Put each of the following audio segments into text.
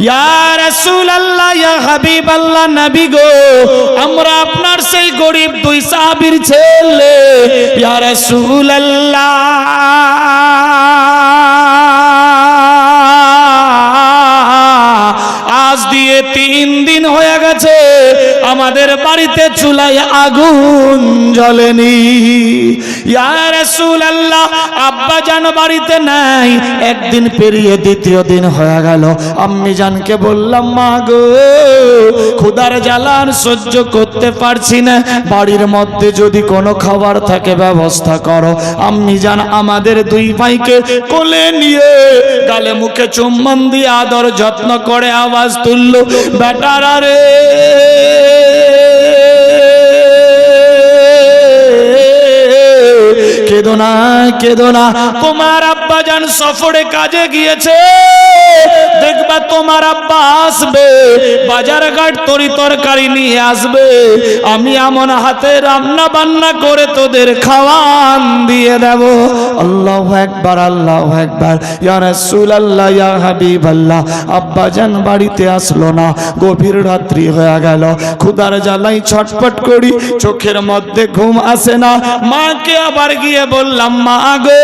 ইয়া রাসূলুল্লাহ ইয়া হাবিবাল্লাহ নবী গো আমরা আপনার সেই গরিব দুই সাহাবীর ছেলে ইয়া রাসূলুল্লাহ আজ দিয়ে 3 দিন হয়ে গেছে আমাদের বাড়িতে চুলায় আগুন জ্বলেনি ইয়া রাসূলুল্লাহ আব্বা জান বাড়িতে নাই একদিন পেরিয়ে দ্বিতীয় দিন হয়ে গেল আম্মি জানকে বললাম মা গো ক্ষুধার জ্বালা আর সহ্য করতে পারছি না বাড়ির মধ্যে যদি কোনো খাবার থাকে ব্যবস্থা করো আম্মি জান আমাদের দুই ভাইকে কোলে নিয়ে গালে মুখে চুম্বন দিয়ে আদর যত্ন করে আওয়াজ তুললো বেটারা রে কেঁদো না কেঁদো না তোমার আব্বা জান সফরে কাজে গিয়েছে দেখবা তোমার আব্বা আসবে বাজার ঘাট তরি তরকারি নিয়ে আসবে আমি এমন হাতে রান্না বান্না করে তোদের খাওয়ান দিয়ে দেব আল্লাহু আকবার আল্লাহু আকবার ইয়া রাসূলুল্লাহ ইয়া হাবিবাল্লাহ আব্বা জান বাড়িতে আসলো না গভীর রাত্রি হয়ে গেল ক্ষুধার জ্বালায় ছটফট করি চোখের মধ্যে ঘুম আসে না মাকে আবার গিয়ে বললাম মা গো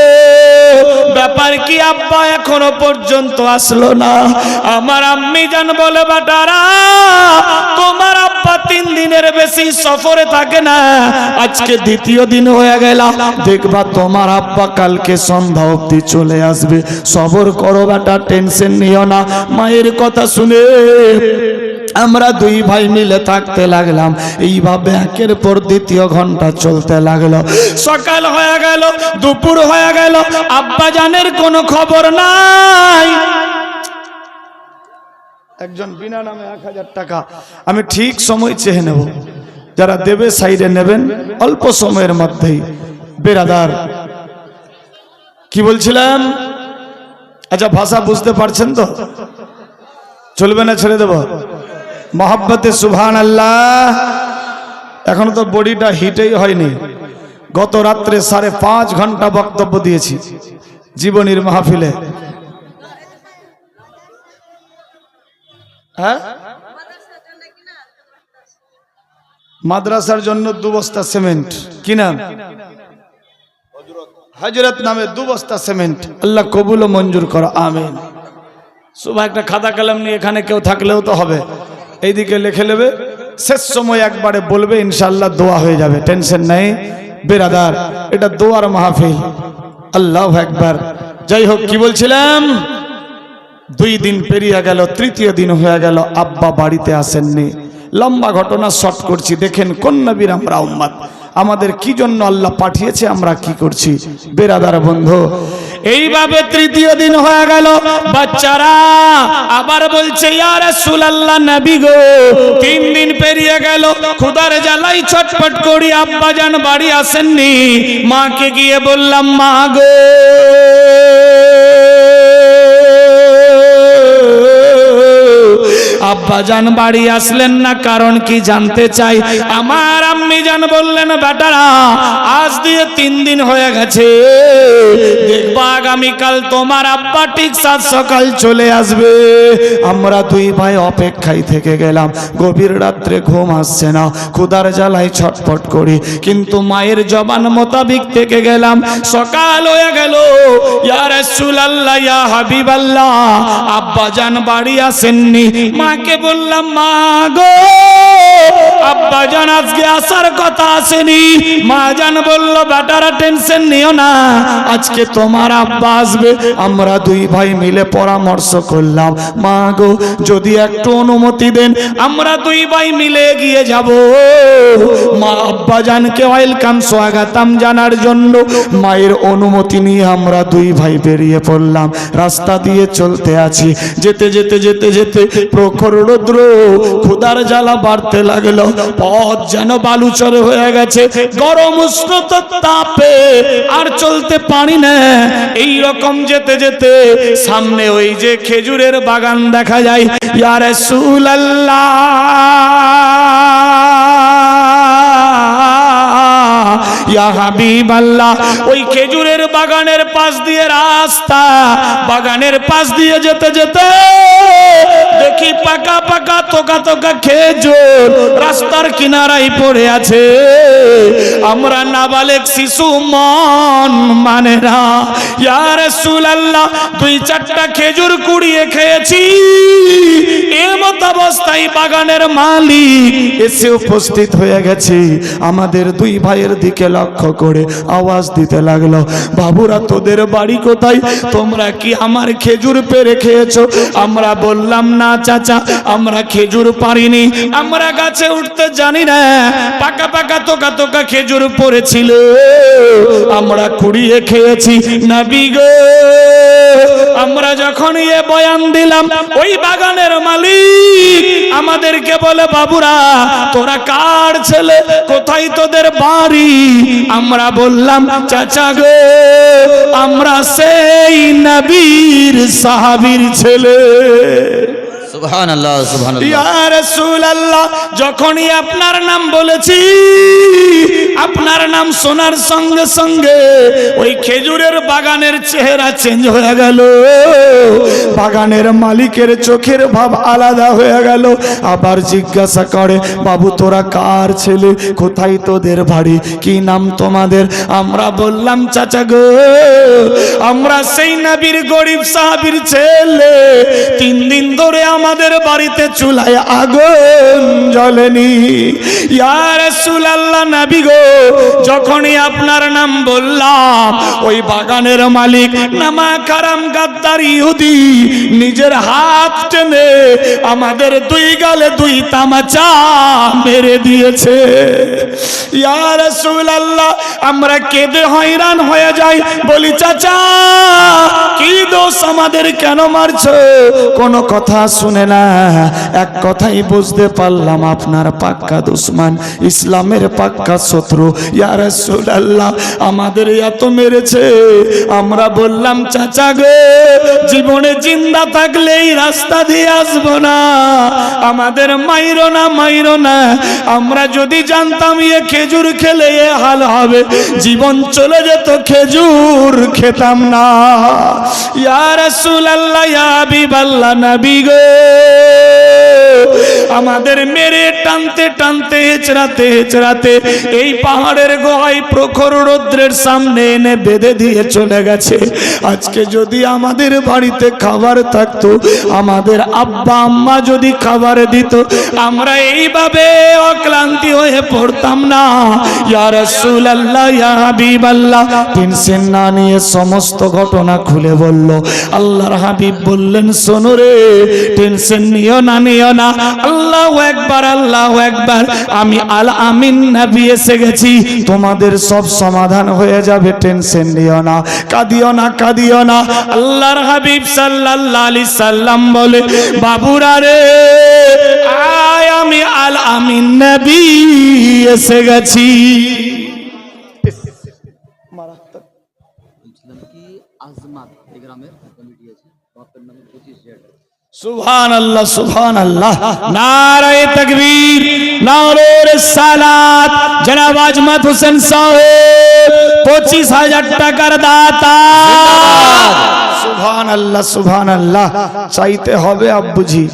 ব্যাপার কি আব্বা এখনো পর্যন্ত আসলো না আমার আম্মি জান বলে বেটারা তোমার আব্বা 3 দিনের বেশি সফরে থাকে না আজকে দ্বিতীয় দিন হয়ে গেল দেখবা তোমার আব্বা কালকে সন্ধ্যা অবধি চলে আসবে সবর করো বেটা টেনশন নিও না মায়ের কথা শুনে আমরা দুই ভাই মিলে থাকতে লাগলাম এইভাবে একের পর দ্বিতীয় ঘন্টা চলতে লাগলো সকাল হয়ে গেল দুপুর হয়ে গেল আব্বা জানের কোনো খবর নাই একজন বিনা নামে 1000 টাকা আমি ঠিক সময় চেয়ে নেব যারা দেবে সাইডে নেবেন অল্প সময়ের মধ্যেই বেরাদার কি বলছিলাম আচ্ছা ভাষা বুঝতে পারছেন তো চলবে না ছেড়ে দেব মোহাব্বতে সুবহানাল্লাহ এখনো তো বডিটা হিটেই হয়নি গত রাত্রে 5.5 ঘন্টা বক্তব্য দিয়েছি জীবনীর মাহফিলে হ্যাঁ মাদ্রাসার জন্য 2 বস্তা সিমেন্ট কি নাম হযরত নামে 2 বস্তা সিমেন্ট আল্লাহ কবুল ও মঞ্জুর করো আমিন সুবহান একটা খাতা কলম নিয়ে এখানে কেউ থাকলেও তো হবে এইদিকে লিখে নেবে শেষ সময় একবারে বলবে ইনশাআল্লাহ দোয়া হয়ে যাবে টেনশন নাই বেরাদার এটা দোয়ার মাহফিল আল্লাহু আকবার যাই হোক কি বলছিলাম 2 দিন পেরিয়ে গেল তৃতীয় দিন হয়ে গেল আব্বা বাড়িতে আসেননি লম্বা ঘটনা শর্ট করছি দেখেন কোন নবীর আমরা উম্মত আমাদের কি জন্য আল্লাহ পাঠিয়েছে আমরা কি করছি বেরাদার বন্ধু এইভাবে তৃতীয় দিন হয়ে গেল বাচ্চারা আবার বলছে ইয়া রাসূলুল্লাহ নবী গো 3 দিন পেরিয়ে গেল ক্ষুধার জ্বালায় ছটফট করি আব্বা জান বাড়ি আসেননি মাকে গিয়ে বললাম মা গো আব্বা জান বাড়ি আসলেন না কারণ কি জানতে চাই আমার আম্মি জান বললেন বেটারা আজ দিয়ে 3 দিন হয়ে গেছে দেখবা আগামীকাল তোমার আব্বা ঠিক 7 সকাল চলে আসবে আমরা দুই ভাই অপেক্ষায় থেকে গেলাম গভীর রাত্রে ঘুম আসছে না ক্ষুধার জ্বালায় ছটফট করি কিন্তু মায়ের জবান মোতাবিক থেকে গেলাম সকাল হয়ে গেল ইয়া রাসূলুল্লাহ ইয়া হাবিবাল্লাহ আব্বা জান বাড়ি আসেননি মাকে বললাম মা গো আব্বা জান আজকে আসার কথা আসেনি মা জান বলল বেটারা টেনশন নিও না আজকে তোমার আব্বা আসবে আমরা দুই ভাই মিলে পরামর্শ করলাম মা গো যদি একটু অনুমতি দেন আমরা দুই ভাই মিলে এগিয়ে যাব মা আব্বা জানকে ওয়েলকাম স্বাগতম জানার জন্য মায়ের অনুমতি নিয়ে আমরা দুই ভাই বেরিয়ে পড়লাম রাস্তা দিয়ে চলতে আছি যেতে যেতে যেতে যেতে প্রখর রৌদ্র ক্ষুধার জ্বালা বাড়তে লাগলো পথ যেন বালুচর হয়ে গেছে গরম উষ্ণতার তাপে আর চলতে পারি না এই রকম যেতে যেতে সামনে ওই যে খেজুরের বাগান দেখা যায় ইয়া রাসূলুল্লাহ ইয়া হাবিবাল্লাহ ওই খেজুরের বাগানের পাশ দিয়ে রাস্তা বাগানের পাশ দিয়ে যেতে যেতে পাকা পাকা তোকা তোকা খেজুর রাস্তার কিনারায় পড়ে আছে। আমরা নাবালেক শিশু মন মানে না। ইয়া রাসূলুল্লাহ, 2-4টা খেজুর কুড়িয়ে খেয়েছি। এমত অবস্থায় বাগানের মালিক এসে উপস্থিত হয়ে গেছে। আমাদের দুই ভাইয়ের দিকে লক্ষ্য করে আওয়াজ দিতে লাগলো, বাবুরা তোদের বাড়ি কোথায়? তোমরা কি আমার খেজুর পেড়ে খেয়েছো? আমরা বললাম না চাচা, আমরা খেজুর পারিনি, আমরা গাছে উঠতে জানি না। পাকা পাকা তোকা তোকা খেজুর পড়েছিল, আমরা কুড়িয়ে খেয়েছি। নবী গো, আমরা যখন এ বয়ান দিলাম, ওই বাগানের মালিক আমাদেরকে বলে, বাবুরা তোরা কার ছেলে? কোথায় তোদের বাড়ি? আমরা বললাম চাচা গো, আমরা সেই নবীর সাহাবীর ছেলে। সুবহানাল্লাহ, সুবহানাল্লাহ। ইয়া রাসূলুল্লাহ, যখনই আপনার নাম বলেছি, আপনার নাম শোনার সঙ্গে সঙ্গে ওই খেজুরের বাগানের চেহারা চেঞ্জ হয়ে গেল। বাগানের মালিকের চোখের ভাব আলাদা হয়ে গেল। আবার জিজ্ঞাসা করে, বাবু তোরা কার ছেলে? কোথায় তোদের বাড়ি? কি নাম তোমাদের? আমরা বললাম চাচা গো, আমরা সেই নবীর গরিব সাহাবীর ছেলে। 3 দিন ধরে আমাদের বাড়িতে চুলায় আগুন জ্বলেনি। ইয়া রাসূলুল্লাহ, নবী গো, যখনই আপনার নাম বললাম, ওই বাগানের মালিক নামা কারাম গাদ্দার ইহুদি নিজের হাত টেনে আমাদের 2 গালে 2 তামাচা মেরে দিয়েছে। ইয়া রাসূলুল্লাহ, আমরা কেঁদে হয়রান হয়ে যাই। বলি চাচা কি দোষ আমাদের, কেন মারছো? কোনো কথা শুনে না। এক কথাই বুঝতে পারলাম, আপনার পাক্কা দুশমন, ইসলামের পাক্কা শত্রু। ইয়া রাসূলুল্লাহ, আমাদের এত মেরেছে। আমরা বললাম চাচা গো, জীবনে জিন্দা থাকলে এই রাস্তা দিয়ে আসবো না, আমাদের মাইরো না, মাইরো না। আমরা যদি জানতাম এ খেজুর খেলে এ হাল হবে, জীবন চলে যেত, খেজুর খেতাম না। ইয়া রাসূলুল্লাহ, ইয়া হাবিবাল্লাহ, নবী গো, আমাদের মেরে টানতে টানতে হেচড়াতে হেচড়াতে এই পাহাড়ের গোহায় প্রখর রৌদ্রের সামনে এনে বেঁধে দিয়ে চলে গেছে। আজকে যদি আমাদের বাড়িতে খাবার থাকতো, আমাদের আব্বা আম্মা যদি খাবার দিত, আমরা এইভাবে অক্লান্তি হয়ে পড়তাম না। ইয়া রাসূলুল্লাহ, ইয়া হাবিবাল্লাহ, টেনশন না নিয়ে সমস্ত ঘটনা খুলে বলল। আল্লাহর হাবিব বললেন, শোনো রে, টেনশন নিও না, নিও না। আল্লাহু আকবার, আল্লাহু আকবার। আমি আল আমিন নবী এসে গেছি, তোমাদের সব সমাধান হয়ে যাবে, টেনশন নিও না, কাঁদিও না, কাঁদিও না। আল্লাহর হাবিব সাল্লাল্লাহু আলাইহি সাল্লাম বলে, বাবুরা রে, আয় আমি আল আমিন নবী এসে গেছি। সুবহানাল্লাহ, সুবহানাল্লাহ, নারায়ে তাকবীর, নারে রিসালাত। জনাব আজমত হোসেন সাহেব 25,000 টাকার দাতা। সুবহানাল্লাহ, সুবহানাল্লাহ। চাইতে হবে আব্বুজি,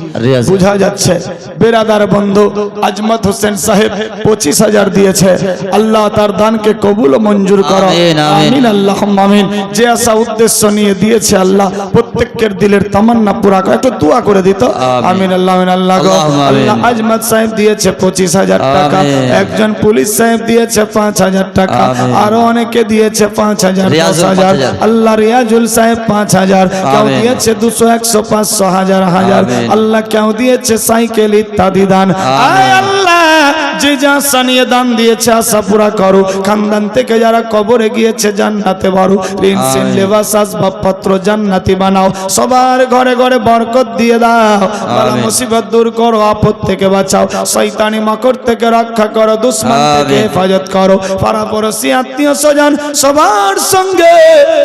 বুঝা যাচ্ছে। বেরাদার বন্ধু আজমত হোসেন সাহেব 25,000 দিয়েছে। আল্লাহ তার দানকে কবুল ও মঞ্জুর করো, আমিন, আল্লাহুম্মা আমিন। যে আশা উদ্দেশ্য নিয়ে দিয়েছে, আল্লাহ প্রত্যেকের দিলের তামান্না পুরা করে। একটু দোয়া করে দিত, আমিন, আল্লাহ, আমিন, আল্লাহ গো। আল্লাহ আজমত সাহেব দিয়েছে 25,000 টাকা, একজন পুলিশ সাহেব দিয়েছে 5,000 টাকা, আরো অনেকে দিয়েছে 5,000, 10,000। আল্লাহ রিয়াজুল সাহেব 5,000, কেউ দিয়েছে 200, 100, 500, 1000। আল্লাহ কেউ দিয়েছে সাইকেল ইত্যাদি দান। আয় আল্লাহ, যে যা সানিয়ে দান দিয়েছে আশা পুরা করো। খানদান থেকে যারা কবরে গিয়েছে জান্নাতে ভরো, রিনসিন লেবাস আসবাবপত্র জান্নাতি বানাও, সবার ঘরে ঘরে বরকত দিয়ে দাও। বালা মুসিবত দূর করো, আপদ থেকে বাঁচাও, শয়তানি মাকড় থেকে রক্ষা করো, দুশমন থেকে হেফাজত করো। পাড়াপড়শি আত্মীয় স্বজন সবার সঙ্গে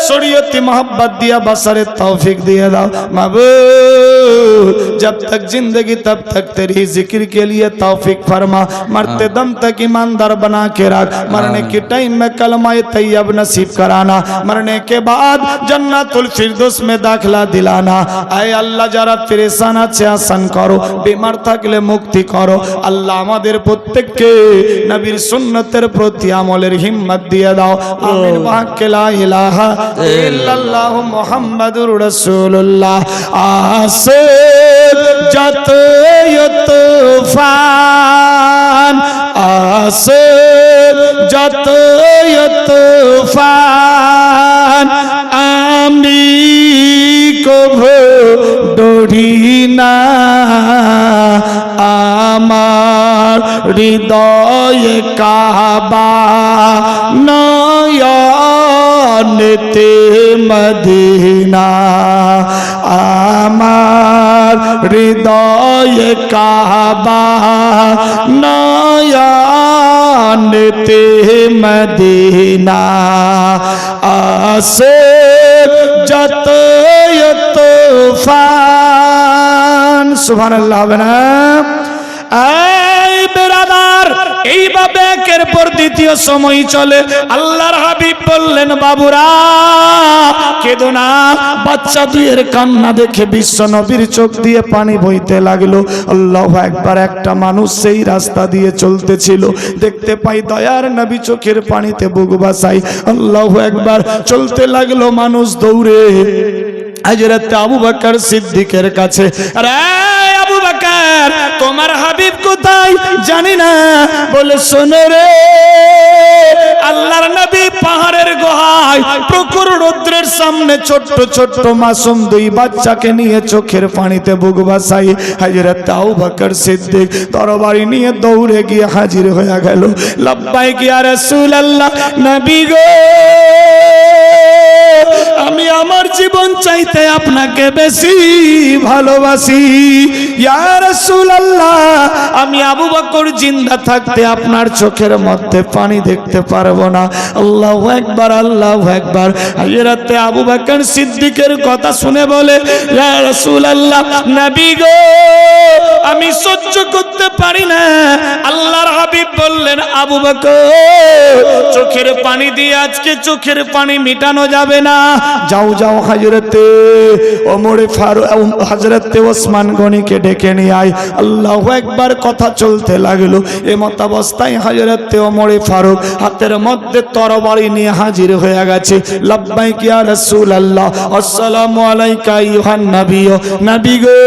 শরীয়তি মোহাব্বত দিয়া বসরের তৌফিক দিয়ে দাও। মাবুদ, जब तक जिंदगी तब तक तेरी जिक्र के लिए तौफीक फरमा। मरते दम तक ईमानदार बना के रख, मरने के टाइम में कलमा तैयब नसीब कराना, मरने के बाद जन्नतुल फिरदौस में दाखिला दिलाना। आय अल्लाह যারা পেরেশান আছে আসান করো, বেমার থাকলে মুক্তি করো। আল্লাহ আমাদের প্রত্যেককে নবীর সুন্নতের প্রতি আমলের হিম্মত দিয়ে দাও। আমিন। বাক্যে লা ইলাহা ইল্লাল্লাহু মুহাম্মাদুর রাসূলুল্লাহ। আসে যত তুফান, আসে যত তুফান, আমি কভু ডরি না, আমার হৃদয়ে কাবা নয়নেতে মদিনা, আমার হৃদয়ে কাবা নয়নেতে মদিনা। আসে যত তুফান, সুবহানাল্লাহ হবে না? এই বেরাদার, এইভাবে একের পর দ্বিতীয় সময় চলে। আল্লাহর হাবিব বললেন, বাবুরা কেঁদো না। বাচ্চা দুইয়ের কান্না দেখে বিশ্ব নবীর চোখ দিয়ে পানি বইতে লাগলো। আল্লাহু আকবার। একটা মানুষ সেই রাস্তা দিয়ে চলতেছিল, দেখতে পাই দয়ার নবী চোখের পানিতে বুক বাসাই। আল্লাহু আকবার। চলতে লাগলো মানুষ দৌড়ে হযরত আবু বকর সিদ্দিকের কাছে। আরে আবু বকর, তোমার হাবিব কোথায়? জানি না। বলে শোনো রে, আল্লাহর নবী পাহাড়ের গুহায় প্রখর রৌদ্রের সামনে ছোট্ট ছোট্ট মাসুম দুই বাচ্চাকে নিয়ে চোখের পানিতে বুক ভাসাই হযরত আবু বকর সিদ্দিক তরবারি নিয়ে দৌড়ে গিয়ে হাজির হয়ে গেল। লাব্বাইক ইয়া রাসূলুল্লাহ, নবী গো, আমি আমার জীবন চাইতে আপনাকে বেশি ভালোবাসি। ইয়া রাসূলুল্লাহ, আমি আবু বকর জিন্দা থাকতে আপনার চোখের মধ্যে পানি দেখতে পারবো না। আল্লাহু আকবার, আল্লাহু আকবার। হযরত আবু বকর সিদ্দিকের কথা শুনে বলে, ইয়া রাসূলুল্লাহ, নবী গো, আমি সহ্য করতে পারি না। আল্লাহর হাবিব বললেন, আবু বকর, চোখের পানি দিয়ে আজকে চোখের পানি মিটানো যাবে না। যাও যাও, হযরতে ওমর ফারুক, হযরতে ওসমান গনিকে ডেকে নিয়ে আয়। আল্লাহু আকবার। কথা চলতে লাগলো। এমত অবস্থায় হযরতে ওমর ফারুক হাতের মধ্যে তরবারি নিয়ে হাজির হয়ে গেছে। লাব্বাইক ইয়া রাসূলুল্লাহ, আসসালামু আলাইকা আইয়ুহান নবী। নবী গো,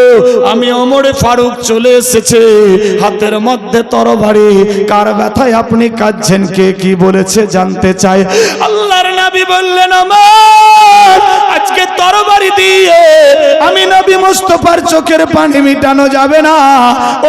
আমি ওমর ফারুক চলে এসেছে, হাতের মধ্যে তরবারি। কার ব্যথায় আপনি কাঁদছেন? কে কি বলেছে জানতে চাই। আল্লাহর নবী বললেন, আমার আজকে তরবারি দিয়ে আমি নবী মুস্তাফার চোখের পানি মিটানো যাবে না।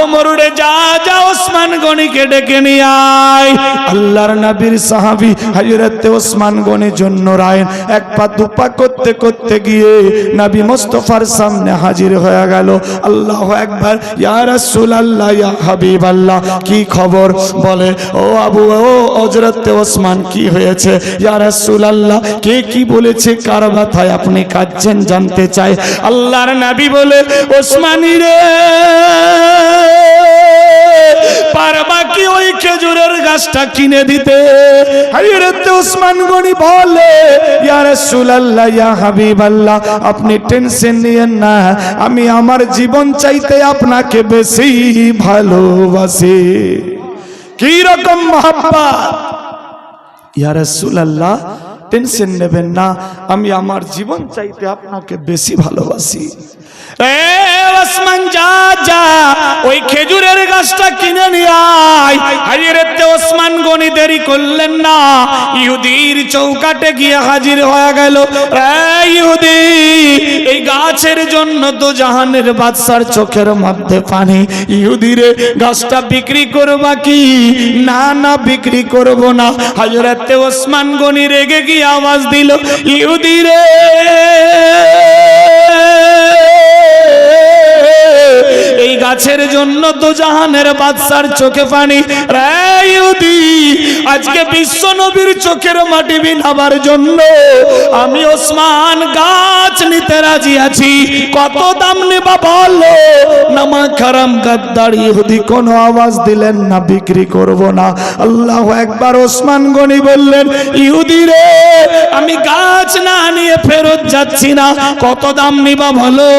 ওমর রে, যা যা ওসমান গনিকে ডেকে নিয়ে আয়। আল্লাহর নবীর সাহাবী হযরত ওসমান গনি জন্য রায়েন এক পা দুপা করতে করতে গিয়ে নবী মুস্তাফার সামনে হাজির হয়ে গেল। আল্লাহু আকবার। ইয়া রাসূলুল্লাহ, ইয়া হাবিবাল্লাহ, কি খবর? বলে, ও আবু, ও হযরত ওসমান, কি হয়েছে? ইয়া রাসূলুল্লাহ, কে কি বলেছে? কার ব্যথায় আপনি কাঁদছেন জানতে চাই। আল্লাহর নবী বলে, ওসমানী রে, পারবা কি ওই খেজুরের গাছটা কিনে দিতে? হযরত ওসমান গনি বলে, ইয়া রাসূলুল্লাহ, ইয়া হাবিবাল্লাহ, আপনি টেনশন নিয়েন না, আমি আমার জীবন চাইতে আপনাকে বেশি ভালোবাসি। কি রকম মহব্বত! ইয়া রাসূলুল্লাহ, টেনশন নেবেন না, আমি আমার জীবন চাইতে আপনাকে বেশি ভালোবাসি। ওসমান, যা যা ওই খেজুরের গাছটা কিনে নিয়ে আয়। হযরত ওসমান গনি দেরি করলেন না, ইহুদির চৌকাটে গিয়ে হাজির হয়ে গেল। ইহুদি, এই গাছের জন্য তো জাহানের বাদশার চোখের মধ্যে পানি। ইহুদি রে, গাছটা বিক্রি করবা কি? না না, বিক্রি করব না। হযরত ওসমান গনি রেগে গিয়ে আওয়াজ দিল, ইহুদি রে, এই গাছের জন্য তো জাহানের বাদশার চোখে পানি। রে ইহুদি, আজকে বিশ্ব নবীর চোখের মাটি বিনাবার জন্য আমি ওসমান গাছ নিতে রাজি আছি। কত দাম নেবা বলো? নামা খারাম গাদ্দার ইহুদি কোনো আওয়াজ দিলেন না, বিক্রি করব না। আল্লাহু আকবার। ওসমান গনি বললেন, ইহুদি রে, আমি গাছ না নিয়ে ফেরত যাচ্ছি না। কত দাম নিবা বলো?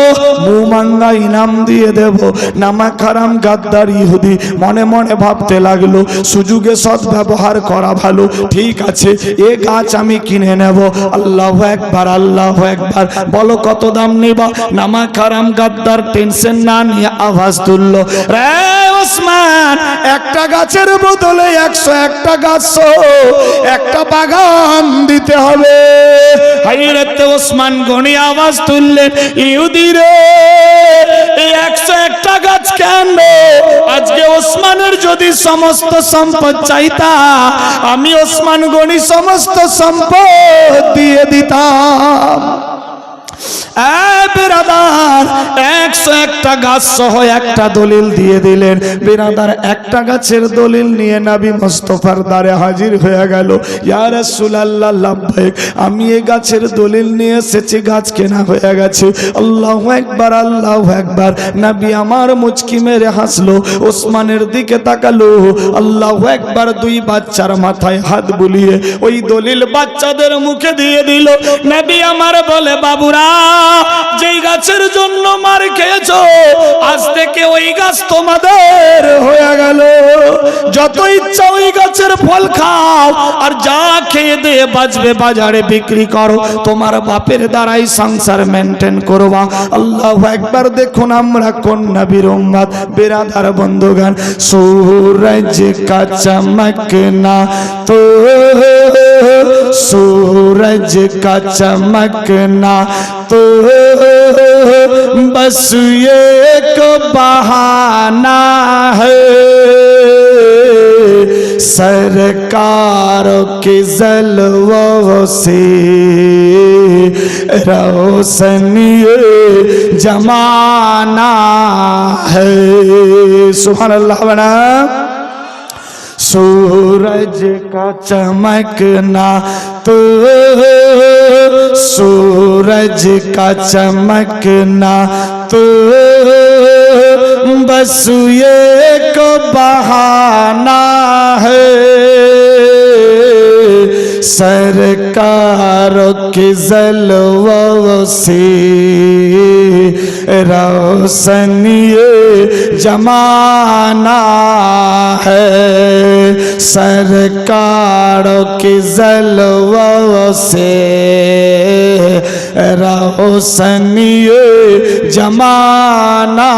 মুমাঙ্গা ইনাম দিয়ে দেব। নামা খারাম গাদ্দার ইহুদি মনে মনে ভাবতে লাগলো, সুযোগে সৎ ব্যবহার করা ভালো। ঠিক আছে, এ গাছ আমি কিনে নেব। আল্লাহু আকবার, আল্লাহু আকবার। বলো কত দাম নিবা? নামা খারাম গাদ্দার টেনশন না নিয়ে আওয়াজ তুললো, রে ওসমান, একটা গাছের বদলে 101টা গাছ একটা বাগান দিতে হবে। হাইরাতে ওসমান গনি আওয়াজ তুললেন, ইহুদি রে, এই 101টা গাছ কেন? আজকে ওসমানের যদি সমস্ত সম্পদ চাইতা, আমি ওসমান গনি সমস্ত সম্পদ দিয়ে দিতাম। বেরাদার, 101টা গাছ সহ একটা দলিল দিয়ে দিলেন। বেরাদার, একটা গাছের দলিল নিয়ে নবী মুস্তাফার দ্বারে হাজির হয়ে গেল। ইয়া রাসূলুল্লাহ, লাব্বাইক, আমি এই গাছের দলিল নিয়ে এসেছি, গাছ কেনা হয়ে গেছে। আল্লাহু আকবার, আল্লাহু আকবার। নবী আমার মুচকি মেরে হাসলো, ওসমানের দিকে তাকালো। আল্লাহু আকবার। দুই বাচ্চার মাথায় হাত বুলিয়ে ওই দলিল বাচ্চাদের মুখে দিয়ে দিল। নবী আমার বলে, বাবুরা, যেই গাছের জন্য মার খেয়েছো, আজ থেকে ওই গাছ তোমাদের হয়ে গেল। যত ইচ্ছা ওই গাছের ফল খাও, আর যা খেয়ে দিয়ে বাঁচবে বাজারে বিক্রি করো। তোমার বাপের দ্বারাই সংসার মেনটেন করবা। আল্লাহু আকবার। দেখুন আমরা কোন নবীর উম্মত। বেরাদার বন্ধুগণ, सूरज का चमकना तो सूरज का चमकना तो बस ये एक बहाना है। सरकार के जलवों से रोशनी जमाना है। सुभान अल्लाह। बना सूरज का चमकना तो सूरज का चमकना तो बस ये एक बहाना है। सरकार के जलवों से रोशनी जमाना है। सरकार के जलवों से रोशनी जमाना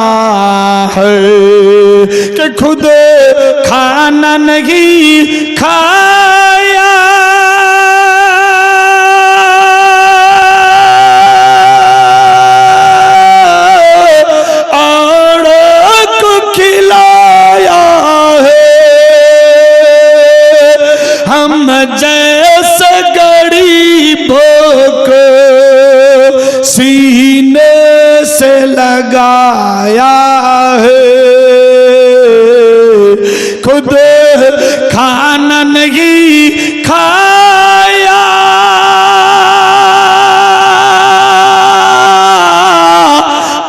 है। कि खुद खाना नहीं खाया जैसे गरीबों को सीने से लगाया है। खुद खाना नहीं खाया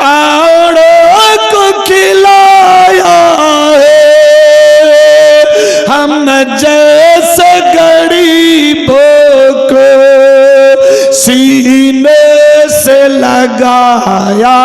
औरों को खिलाया है। हम जैसे गरीबों को सीने से लगाया